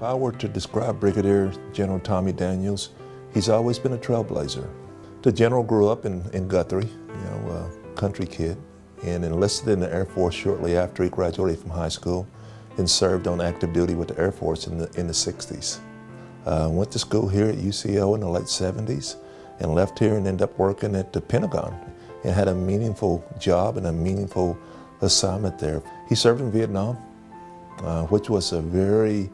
I were to describe Brigadier General Tommy Daniels, he's always been a trailblazer. The general grew up in Guthrie, a country kid, and enlisted in the Air Force shortly after he graduated from high school and served on active duty with the Air Force in the 60s. Went to school here at UCO in the late 70s and left here and ended up working at the Pentagon and had a meaningful job and a meaningful assignment there. He served in Vietnam, which was a very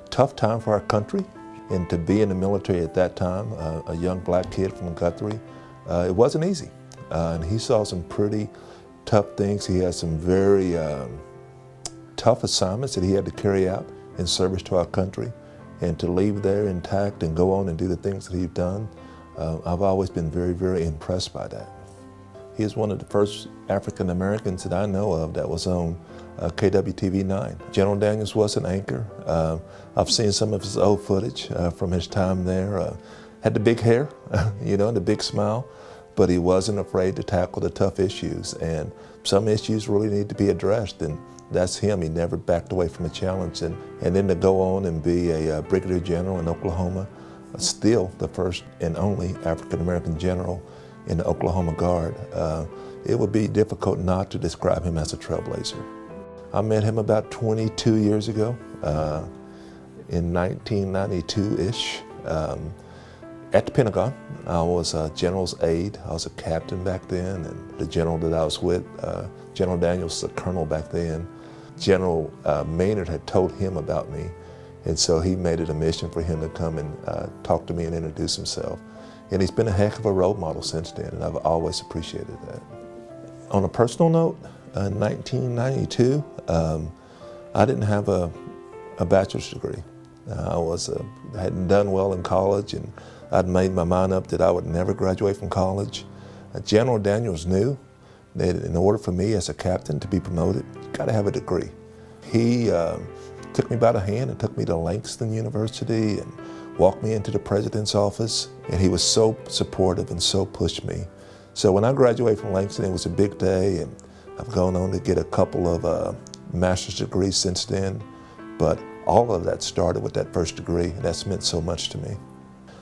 tough time for our country, and to be in the military at that time, a young black kid from Guthrie, it wasn't easy. And he saw some pretty tough things. He had some very tough assignments that he had to carry out in service to our country, and to leave there intact and go on and do the things that he's done, I've always been very, very impressed by that. He is one of the first African Americans that I know of that was on KWTV-9. General Daniels was an anchor. I've seen some of his old footage from his time there. Had the big hair, the big smile, but he wasn't afraid to tackle the tough issues. And some issues really need to be addressed, and that's him. He never backed away from a challenge. And then to go on and be a brigadier general in Oklahoma, still the first and only African American general in the Oklahoma Guard, it would be difficult not to describe him as a trailblazer. I met him about 22 years ago, in 1992-ish, at the Pentagon. I was a general's aide. I was a captain back then, and the general that I was with, General Daniels, was a colonel back then. General Maynard had told him about me, and so he made it a mission for him to come and talk to me and introduce himself. And he's been a heck of a role model since then, and I've always appreciated that. On a personal note, in 1992, I didn't have a bachelor's degree. I hadn't done well in college, and I'd made my mind up that I would never graduate from college. General Daniels knew that in order for me as a captain to be promoted, you got to have a degree. He took me by the hand and took me to Langston University and walked me into the president's office, and he was so supportive and so pushed me. So when I graduated from Langston, it was a big day, and I've gone on to get a couple of master's degrees since then, but all of that started with that first degree, and that's meant so much to me.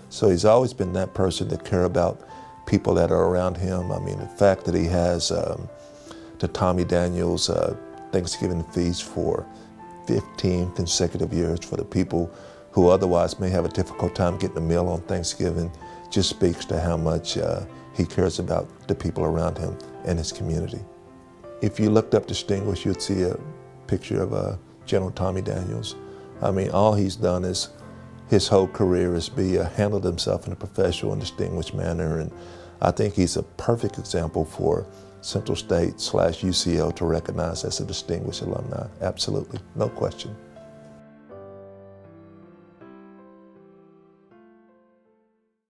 So he's always been that person to care about people that are around him. I mean, the fact that he has the Tommy Daniels Thanksgiving feast for 15 consecutive years for the people who otherwise may have a difficult time getting a meal on Thanksgiving just speaks to how much he cares about the people around him and his community. If you looked up Distinguished, you'd see a picture of General Tommy Daniels. I mean, all he's done is his whole career is handled himself in a professional and distinguished manner, and I think he's a perfect example for Central State / UCO to recognize as a distinguished alumni. Absolutely, no question.